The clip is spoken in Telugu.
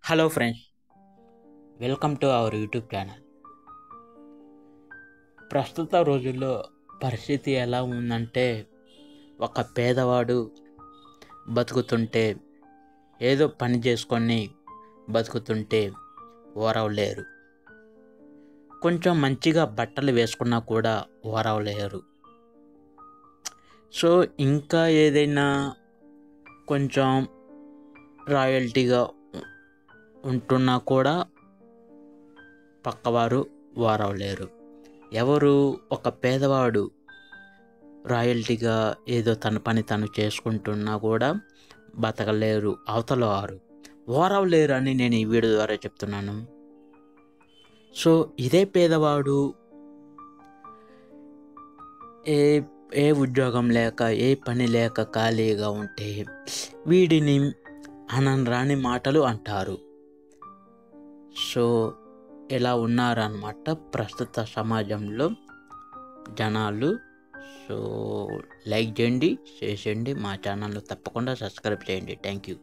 Hello friends, welcome to our YouTube channel. ప్రస్తుత రోజుల్లో పరిస్థితి ఎలా ఉందంటే, ఒక పేదవాడు బతుకుతుంటే, ఏదో పని చేసుకొని బతుకుతుంటే ఓరవలేరు. కొంచెం మంచిగా బట్టలు వేసుకున్నా కూడా ఓరవలేరు. సో ఇంకా ఏదైనా కొంచెం రాయల్టీగా ఉంటున్నా కూడా పక్కవారు ఓరవలేరు. ఒక పేదవాడు రాయల్టీగా ఏదో తన పని తను చేసుకుంటున్నా కూడా బతకలేరు, అవతల వారు ఓరవలేరు అని నేను ఈ వీడియో ద్వారా చెప్తున్నాను. సో ఇదే పేదవాడు ఏ ఏ ఉద్యోగం లేక, ఏ పని లేక ఖాళీగా ఉంటే వీడిని అనరాని మాటలు అంటారు. సో ఇలా ఉన్నారన్నమాట ప్రస్తుత సమాజంలో జనాలు. సో లైక్ చేయండి, షేర్ చేయండి, మా ఛానల్ను తప్పకుండా సబ్స్క్రైబ్ చేయండి. Thank you.